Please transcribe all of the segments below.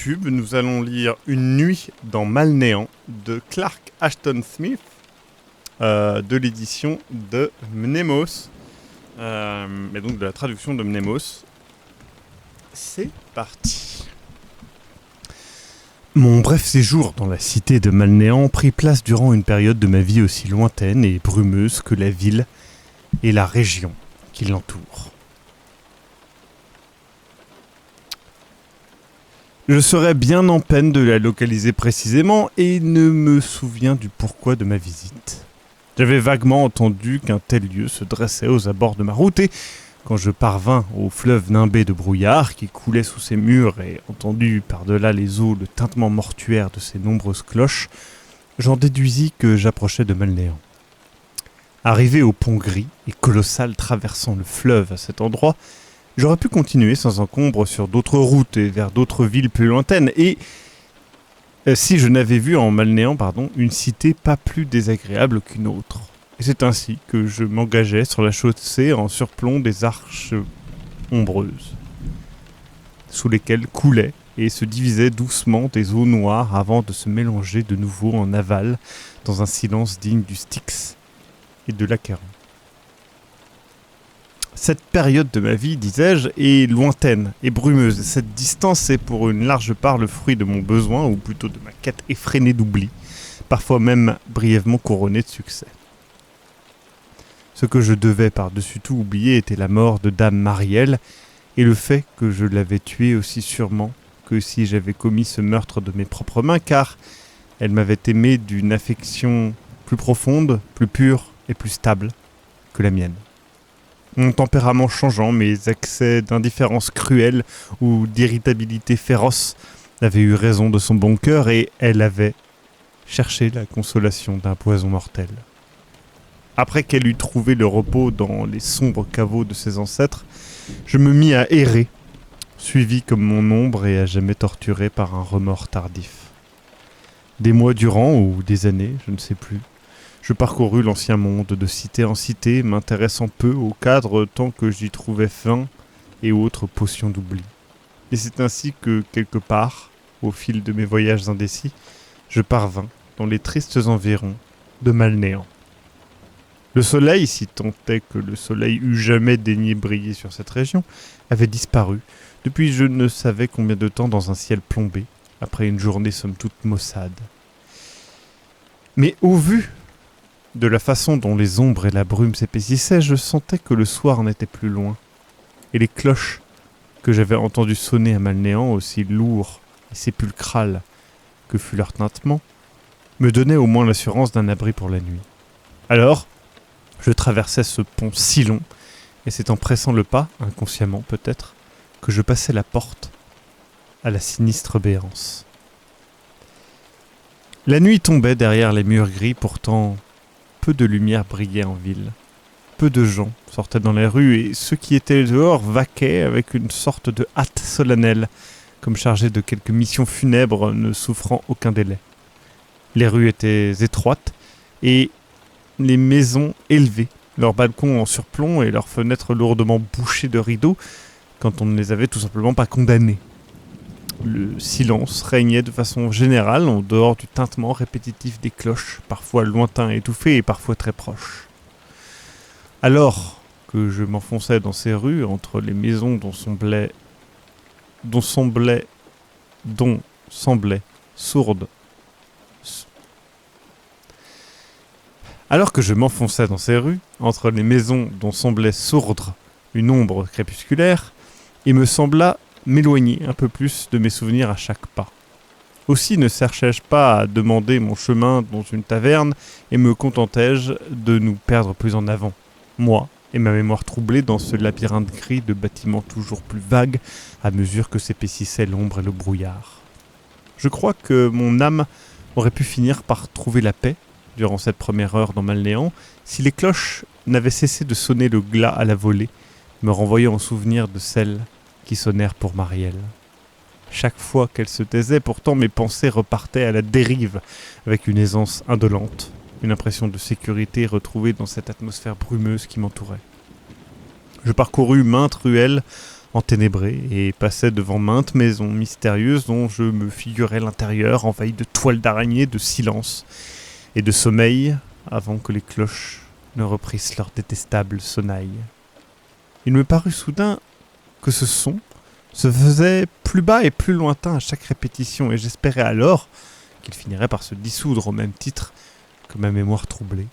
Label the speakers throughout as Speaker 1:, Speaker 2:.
Speaker 1: YouTube, nous allons lire Une nuit dans Malnéant de Clark Ashton Smith, de l'édition de Mnemos, et donc de la traduction de Mnemos. C'est parti. Mon bref séjour dans la cité de Malnéant prit place durant une période de ma vie aussi lointaine et brumeuse que la ville et la région qui l'entoure. Je serais bien en peine de la localiser précisément et ne me souviens du pourquoi de ma visite. J'avais vaguement entendu qu'un tel lieu se dressait aux abords de ma route et, quand je parvins au fleuve nimbé de brouillard qui coulait sous ses murs et entendu par-delà les eaux le tintement mortuaire de ses nombreuses cloches, j'en déduisis que j'approchais de Malnéant. Arrivé au pont gris et colossal traversant le fleuve à cet endroit, j'aurais pu continuer sans encombre sur d'autres routes et vers d'autres villes plus lointaines et si je n'avais vu en Malnéant, une cité pas plus désagréable qu'une autre. Et c'est ainsi que je m'engageais sur la chaussée en surplomb des arches ombreuses, sous lesquelles coulaient et se divisaient doucement des eaux noires avant de se mélanger de nouveau en aval dans un silence digne du Styx et de l'Acheron. Cette période de ma vie, disais-je, est lointaine et brumeuse. Cette distance est pour une large part le fruit de mon besoin, ou plutôt de ma quête effrénée d'oubli, parfois même brièvement couronnée de succès. Ce que je devais par-dessus tout oublier était la mort de Dame Marielle et le fait que je l'avais tuée aussi sûrement que si j'avais commis ce meurtre de mes propres mains, car elle m'avait aimé d'une affection plus profonde, plus pure et plus stable que la mienne. Mon tempérament changeant, mes accès d'indifférence cruelle ou d'irritabilité féroce avaient eu raison de son bon cœur et elle avait cherché la consolation d'un poison mortel. Après qu'elle eut trouvé le repos dans les sombres caveaux de ses ancêtres, je me mis à errer, suivi comme mon ombre et à jamais torturé par un remords tardif. Des mois durant, ou des années, je ne sais plus, je parcourus l'ancien monde de cité en cité, m'intéressant peu au cadre tant que j'y trouvais faim et autres potions d'oubli. Et c'est ainsi que, quelque part, au fil de mes voyages indécis, je parvins dans les tristes environs de Malnéant. Le soleil, si tant est que le soleil eût jamais daigné briller sur cette région, avait disparu depuis je ne savais combien de temps dans un ciel plombé, après une journée somme toute maussade. Mais au vu de la façon dont les ombres et la brume s'épaississaient, je sentais que le soir n'était plus loin, et les cloches que j'avais entendues sonner à Malnéant, aussi lourds et sépulcrales que fut leur tintement, me donnaient au moins l'assurance d'un abri pour la nuit. Alors, je traversais ce pont si long, et c'est en pressant le pas, inconsciemment peut-être, que je passais la porte à la sinistre béance. La nuit tombait derrière les murs gris, pourtant peu de lumière brillait en ville. Peu de gens sortaient dans les rues, et ceux qui étaient dehors vaquaient avec une sorte de hâte solennelle, comme chargés de quelque mission funèbre ne souffrant aucun délai. Les rues étaient étroites, et les maisons élevées, leurs balcons en surplomb et leurs fenêtres lourdement bouchées de rideaux, quand on ne les avait tout simplement pas condamnées. Le silence régnait de façon générale en dehors du tintement répétitif des cloches, parfois lointain et étouffé et parfois très proche. Alors que je m'enfonçais dans ces rues, entre les maisons dont semblait sourde. Alors que je m'enfonçais dans ces rues, entre les maisons dont semblait sourdre une ombre crépusculaire, il me sembla m'éloigner un peu plus de mes souvenirs à chaque pas. Aussi ne cherchais-je pas à demander mon chemin dans une taverne et me contentais-je de nous perdre plus en avant, moi et ma mémoire troublée dans ce labyrinthe gris de bâtiments toujours plus vagues à mesure que s'épaississait l'ombre et le brouillard. Je crois que mon âme aurait pu finir par trouver la paix durant cette première heure dans Malnéant, si les cloches n'avaient cessé de sonner le glas à la volée, me renvoyant au souvenir de celles qui sonnèrent pour Marielle. Chaque fois qu'elles se taisaient, pourtant mes pensées repartaient à la dérive, avec une aisance indolente, une impression de sécurité retrouvée dans cette atmosphère brumeuse qui m'entourait. Je parcourus maintes ruelles enténébré et passait devant maintes maisons mystérieuses dont je me figurais l'intérieur envahi de toiles d'araignée, de silence et de sommeil avant que les cloches ne reprissent leur détestable sonnaille. Il me parut soudain que ce son se faisait plus bas et plus lointain à chaque répétition et j'espérais alors qu'il finirait par se dissoudre au même titre que ma mémoire troublée.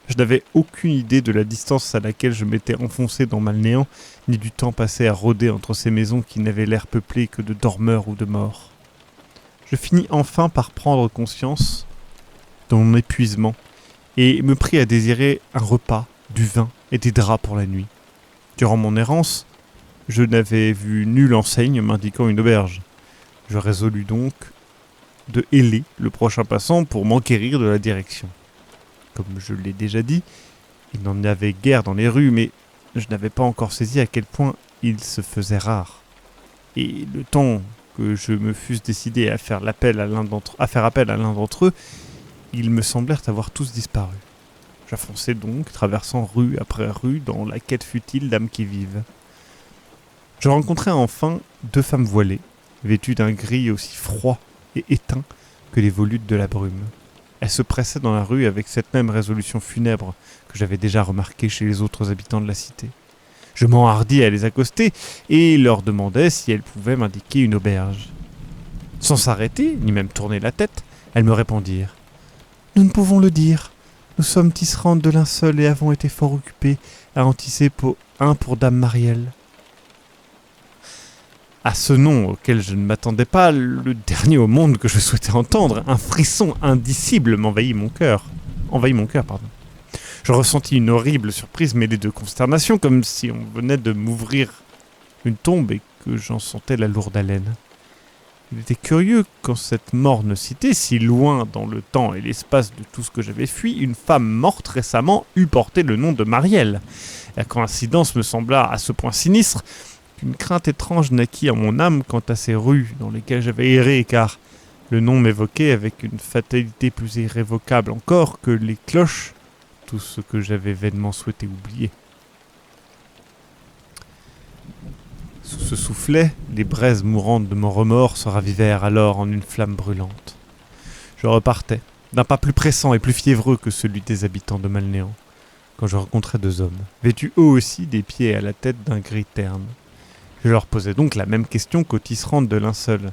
Speaker 1: Je n'avais aucune idée de la distance à laquelle je m'étais enfoncé dans le néant, ni du temps passé à rôder entre ces maisons qui n'avaient l'air peuplées que de dormeurs ou de morts. Je finis enfin par prendre conscience de mon épuisement et me pris à désirer un repas, du vin et des draps pour la nuit. Durant mon errance, je n'avais vu nulle enseigne m'indiquant une auberge. Je résolus donc de héler le prochain passant pour m'enquérir de la direction. Comme je l'ai déjà dit, il n'en avait guère dans les rues, mais je n'avais pas encore saisi à quel point il se faisait rare. Et le temps que je me fusse décidé à faire appel à l'un d'entre eux, ils me semblèrent avoir tous disparu. J'avançai donc, traversant rue après rue, dans la quête futile d'âmes qui vivent. Je rencontrai enfin 2 femmes voilées, vêtues d'un gris aussi froid et éteint que les volutes de la brume. Elles se pressaient dans la rue avec cette même résolution funèbre que j'avais déjà remarquée chez les autres habitants de la cité. Je m'enhardis à les accoster et leur demandai si elles pouvaient m'indiquer une auberge. Sans s'arrêter, ni même tourner la tête, elles me répondirent « Nous ne pouvons le dire. Nous sommes tisserandes de linceul et avons été fort occupées à en tisser pour Dame Marielle. » À ce nom auquel je ne m'attendais pas, le dernier au monde que je souhaitais entendre, un frisson indicible envahit mon cœur. Je ressentis une horrible surprise mêlée de consternation, comme si on venait de m'ouvrir une tombe et que j'en sentais la lourde haleine. Il était curieux qu'en cette morne cité, si loin dans le temps et l'espace de tout ce que j'avais fui, une femme morte récemment eût porté le nom de Marielle. La coïncidence me sembla à ce point sinistre qu'une crainte étrange naquit en mon âme quant à ces rues dans lesquelles j'avais erré, car le nom m'évoquait avec une fatalité plus irrévocable encore que les cloches, tout ce que j'avais vainement souhaité oublier. Sous ce soufflet, les braises mourantes de mon remords se ravivèrent alors en une flamme brûlante. Je repartais, d'un pas plus pressant et plus fiévreux que celui des habitants de Malnéant, quand je rencontrai 2 hommes, vêtus eux aussi des pieds et à la tête d'un gris terne. Je leur posai donc la même question qu'aux tisserandes de linceul.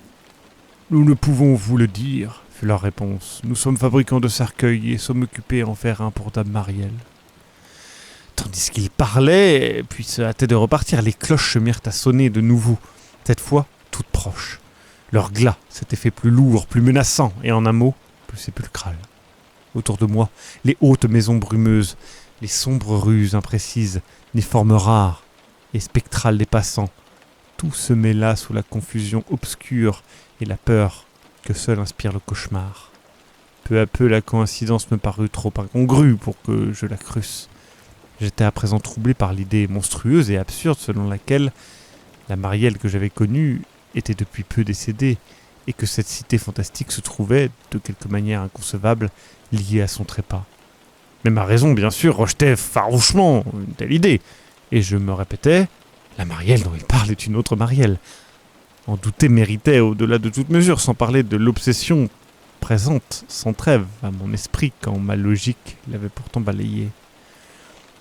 Speaker 1: « Nous ne pouvons vous le dire, » fut leur réponse. « Nous sommes fabricants de cercueils et sommes occupés à en faire un pour Dame Marielle. » Tandis qu'ils parlaient, puis se hâtaient de repartir, les cloches se mirent à sonner de nouveau, cette fois toutes proches. Leur glas s'était fait plus lourd, plus menaçant, et en un mot, plus sépulcral. Autour de moi, les hautes maisons brumeuses, les sombres rues imprécises, les formes rares et spectrales des passants, tout se mêla sous la confusion obscure et la peur que seul inspire le cauchemar. Peu à peu, la coïncidence me parut trop incongrue pour que je la crusse. J'étais à présent troublé par l'idée monstrueuse et absurde selon laquelle la Marielle que j'avais connue était depuis peu décédée et que cette cité fantastique se trouvait, de quelque manière inconcevable, liée à son trépas. Mais ma raison, bien sûr, rejetait farouchement une telle idée, et je me répétais « La Marielle dont il parle est une autre Marielle ». En douter méritait au-delà de toute mesure, sans parler de l'obsession présente sans trêve à mon esprit quand ma logique l'avait pourtant balayée.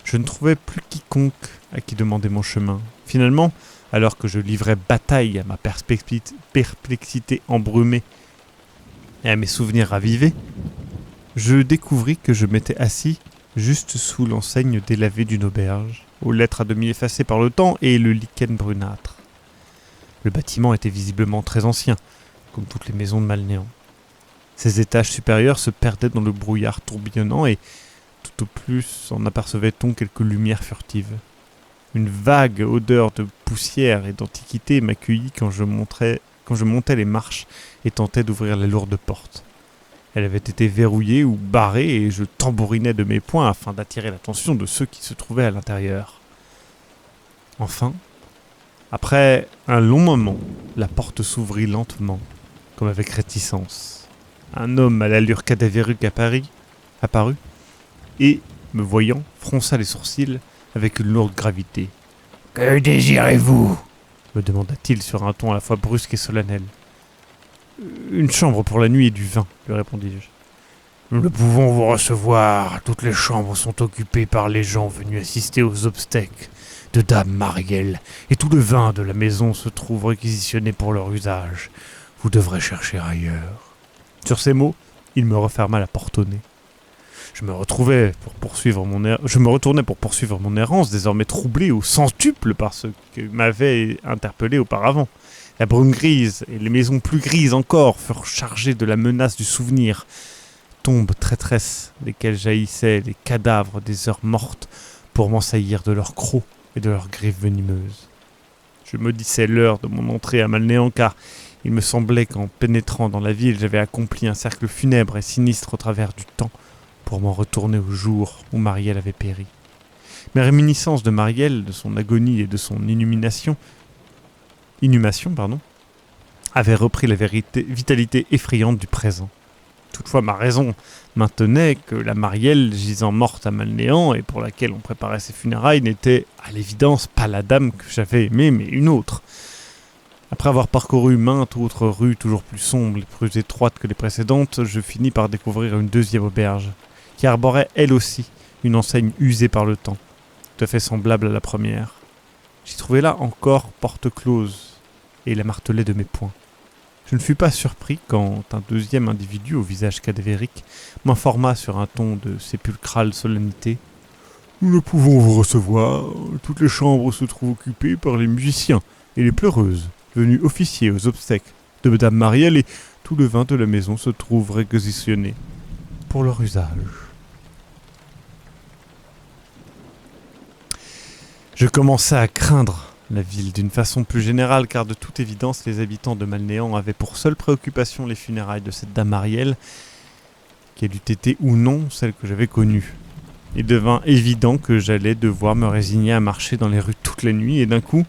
Speaker 1: Je ne trouvais plus quiconque à qui demander mon chemin. Finalement, alors que je livrais bataille à ma perplexité embrumée et à mes souvenirs ravivés, je découvris que je m'étais assis juste sous l'enseigne délavée d'une auberge, aux lettres à demi effacées par le temps et le lichen brunâtre. Le bâtiment était visiblement très ancien, comme toutes les maisons de Malnéant. Ses étages supérieurs se perdaient dans le brouillard tourbillonnant et tout au plus en apercevait-on quelques lumières furtives. Une vague odeur de poussière et d'antiquité m'accueillit quand je montais les marches et tentais d'ouvrir la lourde porte. Elle avait été verrouillée ou barrée et je tambourinais de mes poings afin d'attirer l'attention de ceux qui se trouvaient à l'intérieur. Enfin, après un long moment, la porte s'ouvrit lentement, comme avec réticence. Un homme à l'allure cadavérique apparut et, me voyant, fronça les sourcils avec une lourde gravité. Que désirez-vous ? Me demanda-t-il sur un ton à la fois brusque et solennel. Une chambre pour la nuit et du vin, lui répondis-je. Nous ne pouvons vous recevoir. Toutes les chambres sont occupées par les gens venus assister aux obsèques de Dame Marielle, et tout le vin de la maison se trouve réquisitionné pour leur usage. Vous devrez chercher ailleurs. Sur ces mots, il me referma la porte au nez. Je me retournais pour poursuivre mon errance, désormais troublé au centuple par ce que m'avait interpellé auparavant. La brume grise et les maisons plus grises encore furent chargées de la menace du souvenir. Tombes traîtresses, desquelles jaillissaient les cadavres des heures mortes pour m'ensaillir de leurs crocs et de leurs griffes venimeuses. Je maudissais l'heure de mon entrée à Malnéan, car il me semblait qu'en pénétrant dans la ville, j'avais accompli un cercle funèbre et sinistre au travers du temps pour m'en retourner au jour où Marielle avait péri. Mes réminiscences de Marielle, de son agonie et de son inhumation, avaient repris la vitalité effrayante du présent. Toutefois, ma raison maintenait que la Marielle, gisant morte à Malnéan et pour laquelle on préparait ses funérailles, n'était à l'évidence pas la dame que j'avais aimée, mais une autre. Après avoir parcouru maintes autres rues toujours plus sombres et plus étroites que les précédentes, je finis par découvrir une deuxième auberge, qui arborait elle aussi une enseigne usée par le temps, tout à fait semblable à la première. J'y trouvais là encore porte close et la martelait de mes poings. Je ne fus pas surpris quand un deuxième individu au visage cadavérique m'informa sur un ton de sépulcrale solennité. « Nous ne pouvons vous recevoir. Toutes les chambres se trouvent occupées par les musiciens et les pleureuses, venus officier aux obsèques de Madame Marielle, et tout le vin de la maison se trouve réquisitionné pour leur usage. » Je commençais à craindre la ville d'une façon plus générale, car de toute évidence les habitants de Malnéan avaient pour seule préoccupation les funérailles de cette Dame Marielle, qu'elle eût été ou non celle que j'avais connue. Il devint évident que j'allais devoir me résigner à marcher dans les rues toute la nuit, et d'un coup,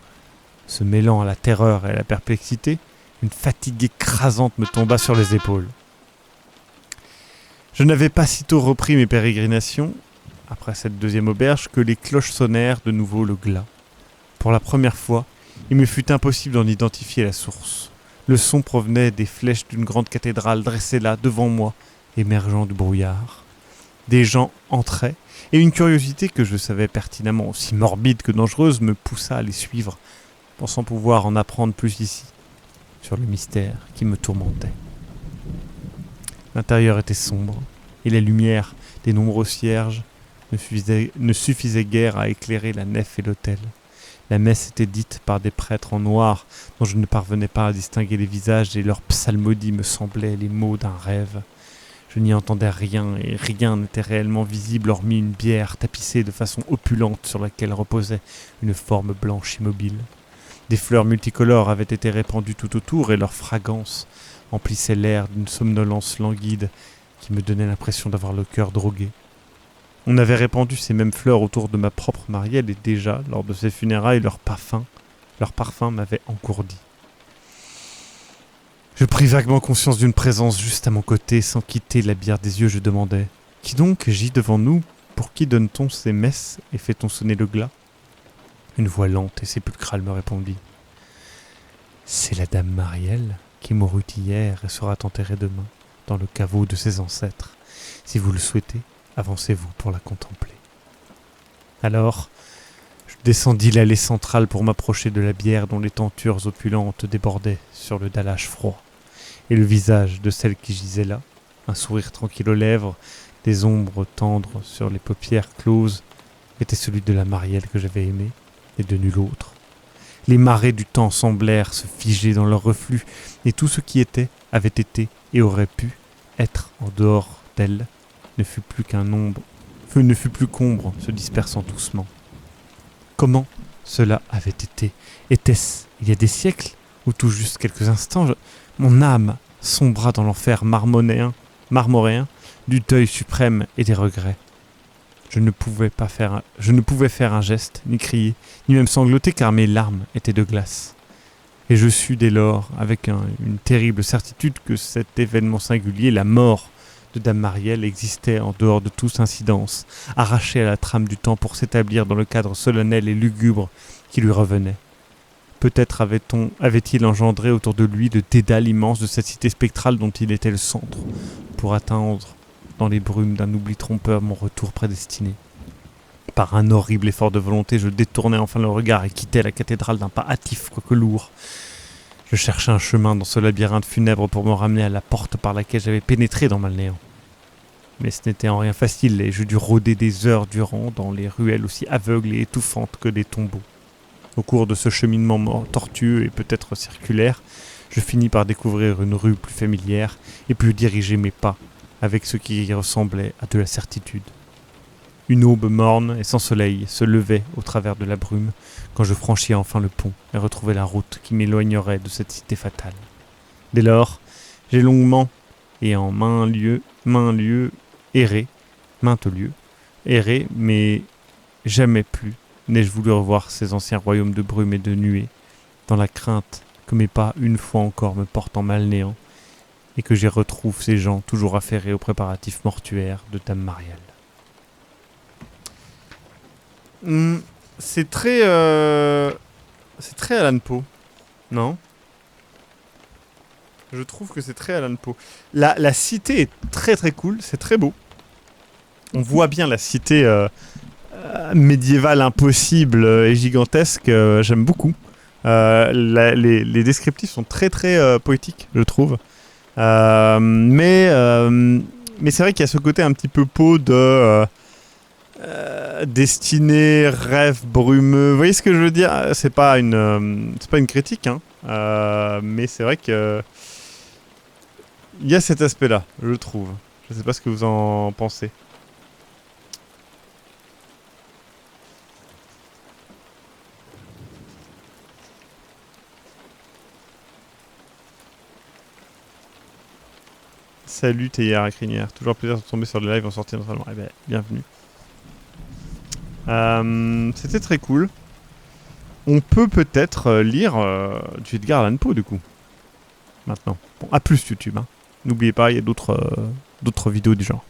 Speaker 1: se mêlant à la terreur et à la perplexité, une fatigue écrasante me tomba sur les épaules. Je n'avais pas sitôt repris mes pérégrinations, après cette deuxième auberge, que les cloches sonnèrent de nouveau le glas. Pour la première fois, il me fut impossible d'en identifier la source. Le son provenait des flèches d'une grande cathédrale dressée là, devant moi, émergeant du brouillard. Des gens entraient, et une curiosité que je savais pertinemment aussi morbide que dangereuse me poussa à les suivre, pensant pouvoir en apprendre plus ici, sur le mystère qui me tourmentait. L'intérieur était sombre, et la lumière des nombreux cierges ne suffisait guère à éclairer la nef et l'autel. La messe était dite par des prêtres en noir, dont je ne parvenais pas à distinguer les visages, et leurs psalmodies me semblaient les mots d'un rêve. Je n'y entendais rien, et rien n'était réellement visible hormis une bière tapissée de façon opulente sur laquelle reposait une forme blanche immobile. Des fleurs multicolores avaient été répandues tout autour, et leur fragrance emplissait l'air d'une somnolence languide qui me donnait l'impression d'avoir le cœur drogué. On avait répandu ces mêmes fleurs autour de ma propre Marielle, et déjà, lors de ses funérailles, leur parfum m'avait engourdi. Je pris vaguement conscience d'une présence juste à mon côté. Sans quitter la bière des yeux, je demandai « Qui donc gît devant nous? Pour qui donne-t-on ces messes et fait-on sonner le glas ?» Une voix lente et sépulcrale me répondit « C'est la Dame Marielle qui mourut hier et sera enterrée demain dans le caveau de ses ancêtres. Si vous le souhaitez, avancez-vous pour la contempler. » Alors, je descendis l'allée centrale pour m'approcher de la bière dont les tentures opulentes débordaient sur le dallage froid, et le visage de celle qui gisait là, un sourire tranquille aux lèvres, des ombres tendres sur les paupières closes, était celui de la Marielle que j'avais aimée, et de nulle autre. Les marées du temps semblèrent se figer dans leur reflux, et tout ce qui était, avait été et aurait pu être en dehors d'elle, ne fut plus qu'ombre se dispersant doucement. Comment cela avait été? Était-ce il y a des siècles, ou tout juste quelques instants? Mon âme sombra dans l'enfer marmoréen du deuil suprême et des regrets. Je ne pouvais faire un geste, ni crier, ni même sangloter, car mes larmes étaient de glace. Et je sus dès lors, avec une terrible certitude, que cet événement singulier, la mort de Dame Marielle, existait en dehors de toute incidence, arraché à la trame du temps pour s'établir dans le cadre solennel et lugubre qui lui revenait. Peut-être avait-il engendré autour de lui le dédale immense de cette cité spectrale dont il était le centre, pour atteindre, dans les brumes d'un oubli trompeur, mon retour prédestiné. Par un horrible effort de volonté, je détournai enfin le regard et quittai la cathédrale d'un pas hâtif, quoique lourd. Je cherchais un chemin dans ce labyrinthe funèbre pour me ramener à la porte par laquelle j'avais pénétré dans Malnéant. Mais ce n'était en rien facile et je dus rôder des heures durant dans les ruelles aussi aveugles et étouffantes que des tombeaux. Au cours de ce cheminement tortueux et peut-être circulaire, je finis par découvrir une rue plus familière et pus diriger mes pas avec ce qui ressemblait à de la certitude. Une aube morne et sans soleil se levait au travers de la brume quand je franchis enfin le pont et retrouvai la route qui m'éloignerait de cette cité fatale. Dès lors, j'ai longuement et en maints lieux erré, mais jamais plus n'ai-je voulu revoir ces anciens royaumes de brume et de nuée, dans la crainte que mes pas une fois encore me portent en Malnéant et que j'y retrouve ces gens toujours affairés aux préparatifs mortuaires de Dame Marielle. C'est très Allan Poe, non? Je trouve que c'est très Allan Poe. La cité est très très cool, c'est très beau. On voit bien la cité médiévale impossible et gigantesque, j'aime beaucoup. Les descriptifs sont très très poétiques, je trouve. Mais c'est vrai qu'il y a ce côté un petit peu Poe de destinée, rêve brumeux. Vous voyez ce que je veux dire? C'est pas une critique, hein. Mais c'est vrai que il y a cet aspect-là, je trouve. Je sais pas ce que vous en pensez. Salut Théière et Crinière, toujours plaisir de tomber sur le live en sortie naturellement. Eh ben, bienvenue. C'était très cool. On peut peut-être lire du Edgar Allan Poe du coup. Maintenant. Bon, à plus YouTube. Hein. N'oubliez pas, il y a d'autres vidéos du genre.